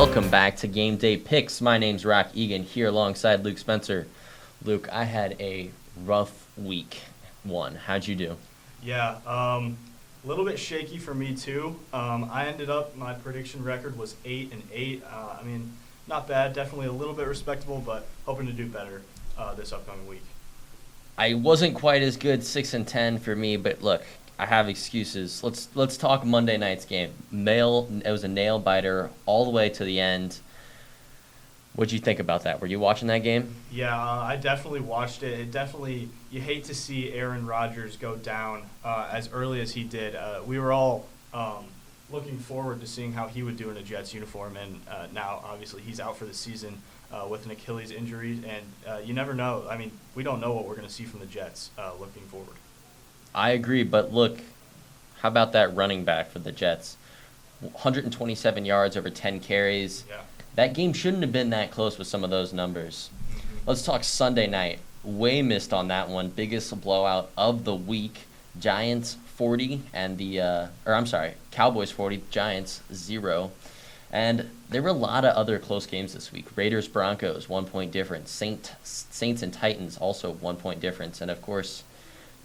Welcome back to Game Day Picks. My name's Roch Egan here alongside Luke Spencer. Luke, I had a rough week one. How'd you do? Yeah, a little bit shaky for me too. I ended up, my prediction record was 8-8. Not bad, definitely a little bit respectable, but hoping to do better this upcoming week. I wasn't quite as good, 6-10 for me, but look, I have excuses. Let's talk Monday night's game. It was a nail biter all the way to the end. What'd you think about that? Were you watching that game? Yeah, I definitely watched it. You hate to see Aaron Rodgers go down as early as he did. We were all looking forward to seeing how he would do in a Jets uniform, and now obviously he's out for the season with an Achilles injury, and you never know. I mean, we don't know what we're going to see from the Jets looking forward. I agree, but look, how about that running back for the Jets? 127 yards over 10 carries. Yeah. That game shouldn't have been that close with some of those numbers. Let's talk Sunday night. Way missed on that one. Biggest blowout of the week. Giants 40 and Cowboys 40, Giants 0. And there were a lot of other close games this week. Raiders Broncos 1 point difference. Saints and Titans also 1 point difference. And of course,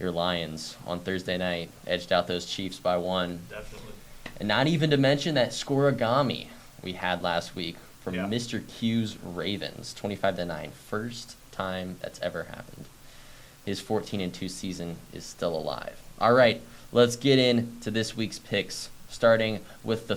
your Lions on Thursday night edged out those Chiefs by 1. Definitely. And not even to mention that scoregami we had last week from Mr. Q's Ravens, 25-9. First time that's ever happened. His 14-2 season is still alive. All right, let's get into this week's picks, starting with the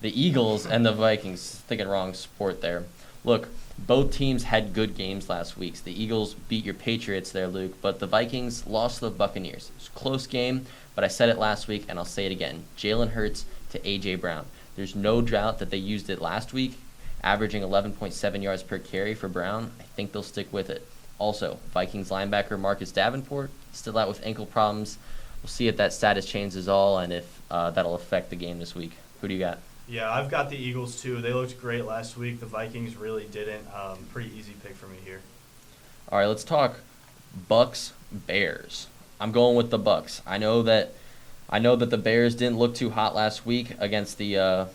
the Eagles and the Vikings. Thinking wrong sport there. Look, both teams had good games last week. The Eagles beat your Patriots there, Luke, but the Vikings lost to the Buccaneers. It was a close game, but I said it last week, and I'll say it again. Jalen Hurts to A.J. Brown. There's no doubt that they used it last week, averaging 11.7 yards per carry for Brown. I think they'll stick with it. Also, Vikings linebacker Marcus Davenport still out with ankle problems. We'll see if that status changes all and if that'll affect the game this week. Who do you got? Yeah, I've got the Eagles too. They looked great last week. The Vikings really didn't. Pretty easy pick for me here. All right, let's talk Bucks Bears. I'm going with the Bucks. I know that the Bears didn't look too hot last week against the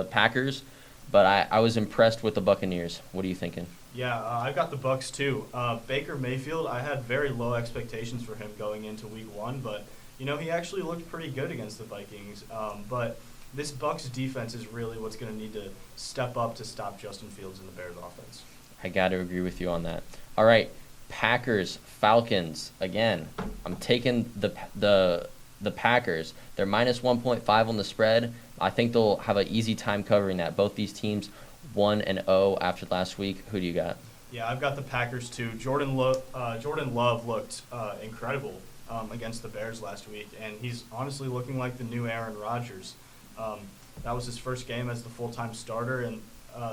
Packers, but I was impressed with the Buccaneers. What are you thinking? Yeah, I've got the Bucks too. Baker Mayfield, I had very low expectations for him going into Week 1, but he actually looked pretty good against the Vikings. But this Bucks defense is really what's going to need to step up to stop Justin Fields and the Bears offense. I got to agree with you on that. All right, Packers, Falcons. Again, I'm taking the Packers. They're minus 1.5 on the spread. I think they'll have an easy time covering that. Both these teams 1-0 after last week. Who do you got? Yeah, I've got the Packers too. Jordan Love looked incredible against the Bears last week, and he's honestly looking like the new Aaron Rodgers. That was his first game as the full-time starter, and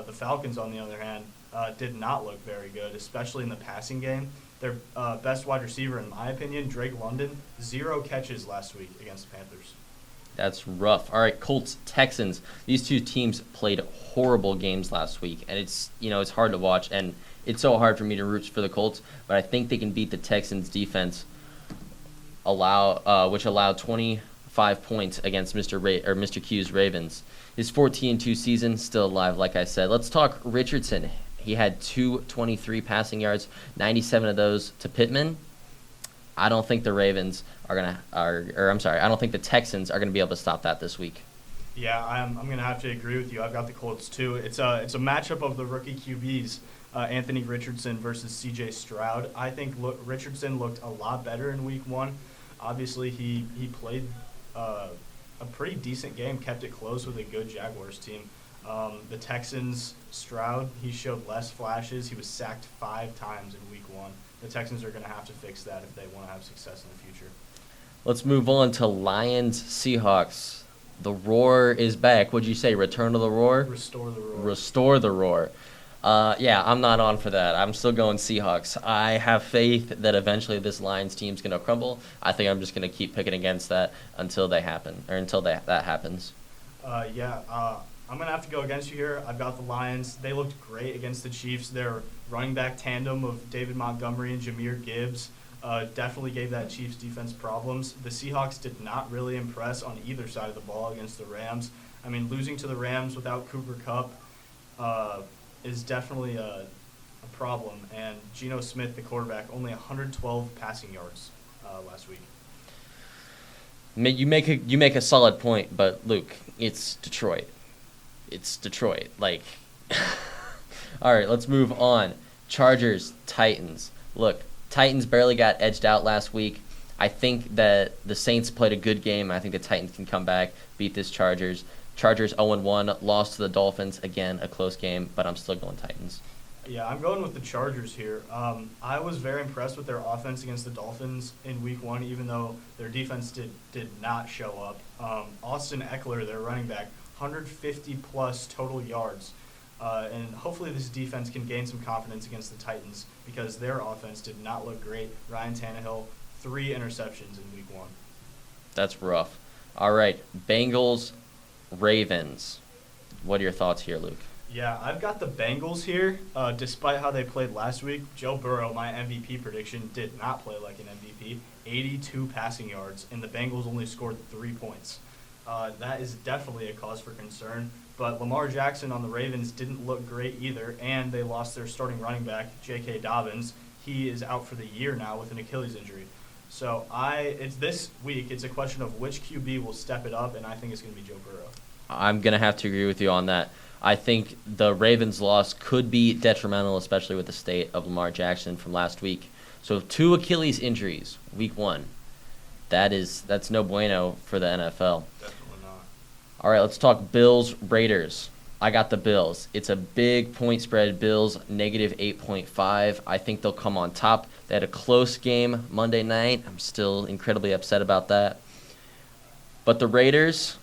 the Falcons, on the other hand, did not look very good, especially in the passing game. Their best wide receiver, in my opinion, Drake London, 0 catches last week against the Panthers. That's rough. All right, Colts, Texans. These two teams played horrible games last week, and it's hard to watch, and it's so hard for me to root for the Colts, but I think they can beat the Texans' defense, which allowed 25 points against Mr. Q's Ravens. His 14-2 season still alive, like I said. Let's talk Richardson. He had 223 passing yards, 97 of those to Pittman. I don't think the I don't think the Texans are gonna be able to stop that this week. Yeah, I'm gonna have to agree with you. I've got the Colts too. It's a matchup of the rookie QBs, Anthony Richardson versus C.J. Stroud. I think Richardson looked a lot better in Week 1. Obviously, he played a pretty decent game, kept it close with a good Jaguars team. The Texans, Stroud, he showed less flashes. He was sacked 5 times in Week 1. The Texans are going to have to fix that if they want to have success in the future. Let's move on to Lions, Seahawks. The roar is back. What'd you say? Return to the roar? Restore the roar. Restore the roar. Yeah, I'm not on for that. I'm still going Seahawks. I have faith that eventually this Lions team's going to crumble. I think I'm just going to keep picking against that until that happens. I'm going to have to go against you here. I've got the Lions. They looked great against the Chiefs. Their running back tandem of David Montgomery and Jahmyr Gibbs definitely gave that Chiefs defense problems. The Seahawks did not really impress on either side of the ball against the Rams. I mean, losing to the Rams without Cooper Kupp is definitely a problem. And Geno Smith, the quarterback, only 112 passing yards last week. You make a solid point, but Luke, it's Detroit. It's Detroit. Like, all right, let's move on. Chargers, Titans. Look, Titans barely got edged out last week. I think that the Saints played a good game. I think the Titans can come back, beat this Chargers. Chargers 0-1, lost to the Dolphins. Again, a close game, but I'm still going Titans. Yeah, I'm going with the Chargers here. I was very impressed with their offense against the Dolphins in Week 1, even though their defense did not show up. Austin Eckler, their running back, 150-plus total yards. And hopefully this defense can gain some confidence against the Titans because their offense did not look great. Ryan Tannehill, 3 interceptions in Week 1. That's rough. All right, Bengals, Ravens. What are your thoughts here, Luke? Yeah, I've got the Bengals here. Despite how they played last week, Joe Burrow, my MVP prediction, did not play like an MVP. 82 passing yards, and the Bengals only scored 3 points. That is definitely a cause for concern. But Lamar Jackson on the Ravens didn't look great either, and they lost their starting running back, J.K. Dobbins. He is out for the year now with an Achilles injury. So it's this week. It's a question of which QB will step it up, and I think it's going to be Joe Burrow. I'm going to have to agree with you on that. I think the Ravens' loss could be detrimental, especially with the state of Lamar Jackson from last week. So 2 Achilles injuries, Week 1. That's no bueno for the NFL. Definitely not. All right, let's talk Bills, Raiders. I got the Bills. It's a big point spread. Bills, negative 8.5. I think they'll come on top. They had a close game Monday night. I'm still incredibly upset about that. But the Raiders,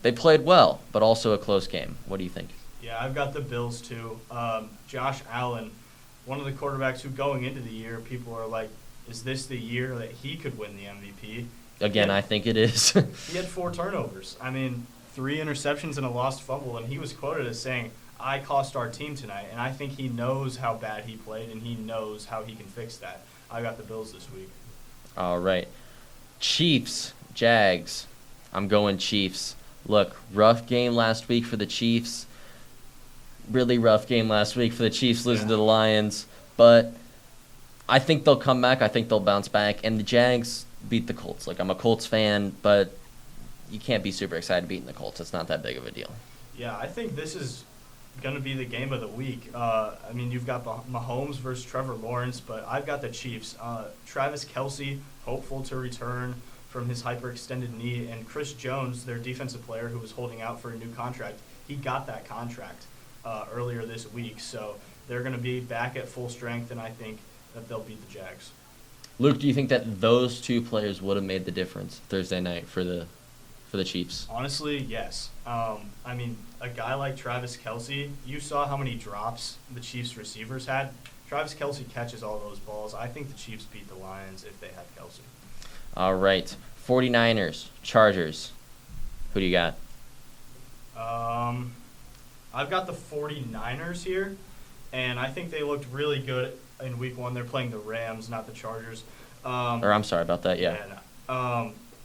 they played well, but also a close game. What do you think? Yeah, I've got the Bills too. Josh Allen, one of the quarterbacks who going into the year, people are like, is this the year that he could win the MVP? Again, I think it is. He had 4 turnovers. I mean, 3 interceptions and a lost fumble, and he was quoted as saying, I cost our team tonight, and I think he knows how bad he played, and he knows how he can fix that. I got the Bills this week. All right. Chiefs, Jags. I'm going Chiefs. Look, rough game last week for the Chiefs. Really rough game last week for the Chiefs losing to the Lions. But I think they'll come back. I think they'll bounce back. And the Jags beat the Colts. Like, I'm a Colts fan, but you can't be super excited beating the Colts. It's not that big of a deal. Yeah, I think this is going to be the game of the week. I mean, you've got Mahomes versus Trevor Lawrence, but I've got the Chiefs. Travis Kelce, hopeful to return from his hyperextended knee, and Chris Jones, their defensive player who was holding out for a new contract, he got that contract earlier this week. So they're going to be back at full strength, and I think that they'll beat the Jags. Luke, do you think that those 2 players would have made the difference Thursday night for the Chiefs? Honestly, yes. I mean, a guy like Travis Kelce, you saw how many drops the Chiefs receivers had. Travis Kelce catches all those balls. I think the Chiefs beat the Lions if they had Kelce. All right. 49ers, Chargers. Who do you got? I've got the 49ers here, and I think they looked really good in Week 1. They're playing the Rams, not the Chargers. I'm sorry about that, yeah.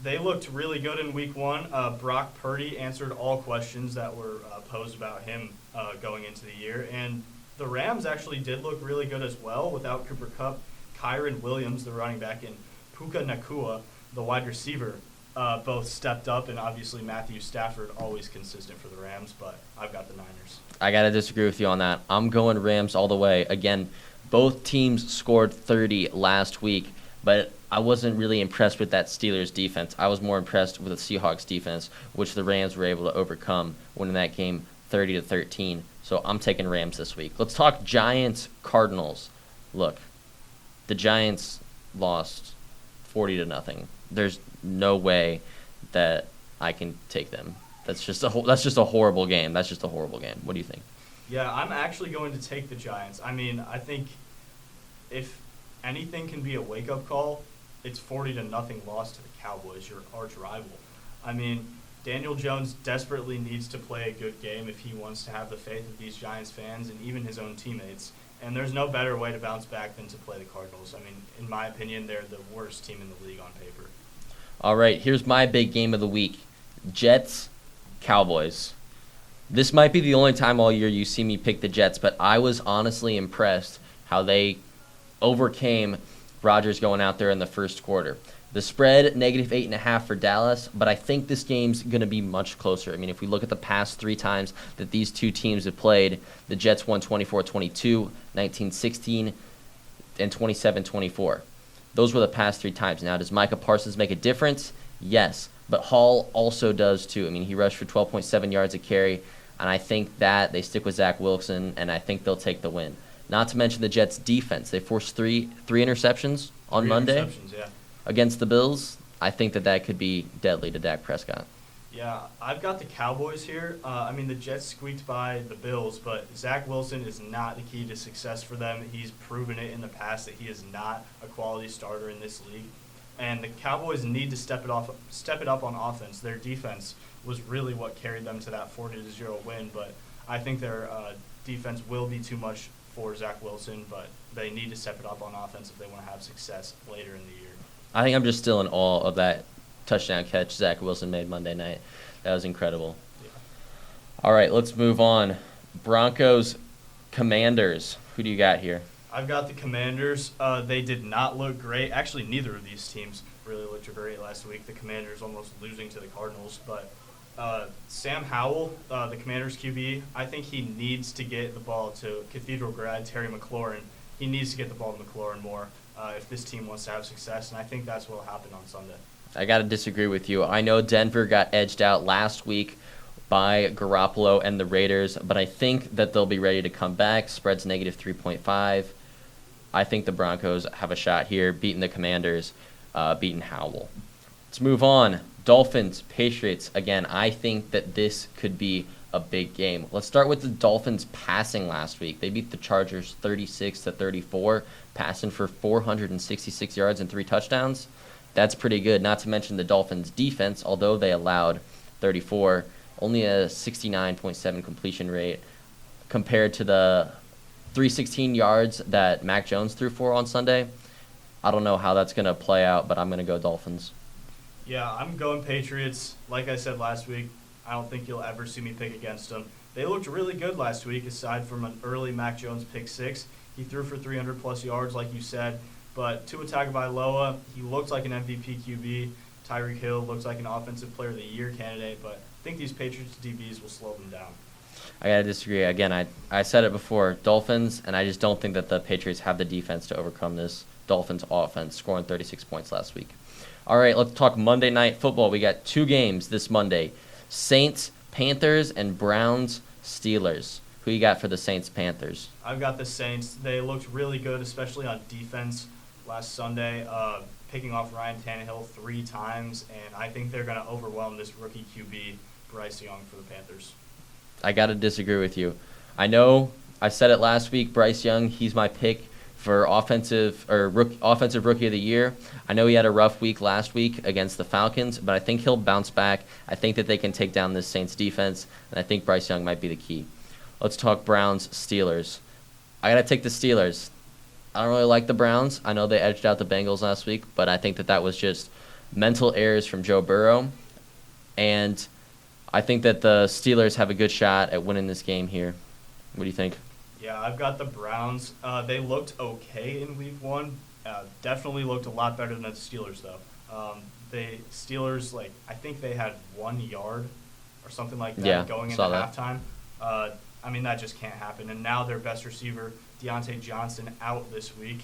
They looked really good in Week 1. Brock Purdy answered all questions that were posed about him going into the year. And the Rams actually did look really good as well without Cooper Kupp. Kyron Williams, the running back, and Puka Nacua, the wide receiver, both stepped up. And obviously Matthew Stafford, always consistent for the Rams, but I've got the Niners. I got to disagree with you on that. I'm going Rams all the way. Again, both teams scored 30 last week, but I wasn't really impressed with that Steelers defense. I was more impressed with the Seahawks defense, which the Rams were able to overcome, winning that game 30-13. So I'm taking Rams this week. Let's talk Giants-Cardinals. Look, the Giants lost 40-0. There's no way that I can take them. That's just a horrible game. That's just a horrible game. What do you think? Yeah, I'm actually going to take the Giants. I mean, I think if anything can be a wake-up call, it's 40-0 loss to the Cowboys, your arch rival. I mean, Daniel Jones desperately needs to play a good game if he wants to have the faith of these Giants fans and even his own teammates. And there's no better way to bounce back than to play the Cardinals. I mean, in my opinion, they're the worst team in the league on paper. All right, here's my big game of the week. Jets, Cowboys. This might be the only time all year you see me pick the Jets, but I was honestly impressed how they overcame Rodgers going out there in the first quarter. The spread, -8.5 for Dallas, but I think this game's going to be much closer. I mean, if we look at the past 3 times that these two teams have played, the Jets won 24-22, 19-16, and 27-24. Those were the past 3 times. Now, does Micah Parsons make a difference? Yes, but Hall also does too. I mean, he rushed for 12.7 yards a carry, and I think that they stick with Zach Wilson, and I think they'll take the win. Not to mention the Jets' defense. They forced three interceptions on Monday against the Bills. I think that could be deadly to Dak Prescott. Yeah, I've got the Cowboys here. I mean, the Jets squeaked by the Bills, but Zach Wilson is not the key to success for them. He's proven it in the past that he is not a quality starter in this league. And the Cowboys need to step it up on offense. Their defense was really what carried them to that 40-0 win, but I think their defense will be too much for Zach Wilson, but they need to step it up on offense if they want to have success later in the year. I think I'm just still in awe of that touchdown catch Zach Wilson made Monday night. That was incredible. Yeah. All right, let's move on. Broncos, Commanders. Who do you got here? I've got the Commanders. They did not look great. Actually, neither of these teams really looked great last week. The Commanders almost losing to the Cardinals. But Sam Howell, the Commanders QB, I think he needs to get the ball to Cathedral grad Terry McLaurin. He needs to get the ball to McLaurin more if this team wants to have success, and I think that's what will happen on Sunday. I got to disagree with you. I know Denver got edged out last week by Garoppolo and the Raiders, but I think that they'll be ready to come back. Spread's -3.5. I think the Broncos have a shot here, beating the Commanders, beating Howell. Let's move on. Dolphins, Patriots. Again, I think that this could be a big game. Let's start with the Dolphins passing last week. They beat the Chargers 36-34, passing for 466 yards and 3 touchdowns. That's pretty good, not to mention the Dolphins' defense, although they allowed 34, only a 69.7 completion rate compared to the 316 yards that Mac Jones threw for on Sunday. I don't know how that's going to play out, but I'm going to go Dolphins. Yeah, I'm going Patriots. Like I said last week, I don't think you'll ever see me pick against them. They looked really good last week, aside from an early Mac Jones pick 6. He threw for 300-plus yards, like you said. But Tua Tagovailoa, he looked like an MVP QB. Tyreek Hill looks like an Offensive Player of the Year candidate. But I think these Patriots DBs will slow them down. I got to disagree. Again, I said it before, Dolphins, and I just don't think that the Patriots have the defense to overcome this Dolphins offense, scoring 36 points last week. All right, let's talk Monday Night Football. We got 2 games this Monday. Saints, Panthers, and Browns, Steelers. Who you got for the Saints, Panthers? I've got the Saints. They looked really good, especially on defense last Sunday, picking off Ryan Tannehill 3 times, and I think they're going to overwhelm this rookie QB, Bryce Young, for the Panthers. I got to disagree with you. I know I said it last week, Bryce Young, he's my pick for offensive rookie of the year. I know he had a rough week last week against the Falcons, but I think he'll bounce back. I think that they can take down this Saints defense, and I think Bryce Young might be the key. Let's talk Browns, Steelers. I got to take the Steelers. I don't really like the Browns. I know they edged out the Bengals last week, but I think that was just mental errors from Joe Burrow. And I think that the Steelers have a good shot at winning this game here. What do you think? Yeah, I've got the Browns. They looked okay in Week 1. Definitely looked a lot better than the Steelers, though. The Steelers, I think they had 1 yard or something like that going into halftime. I mean, that just can't happen. And now their best receiver, Deontay Johnson, out this week.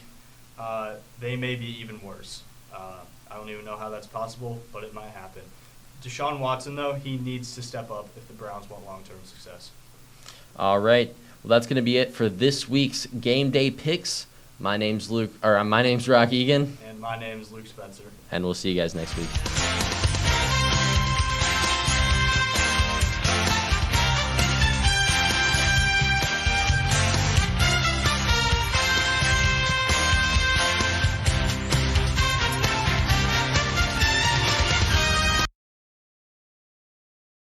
They may be even worse. I don't even know how that's possible, but it might happen. Deshaun Watson, though, he needs to step up if the Browns want long-term success. All right. Well, that's going to be it for this week's Game Day picks. My name's Roch Egan. And my name is Luke Spencer. And we'll see you guys next week.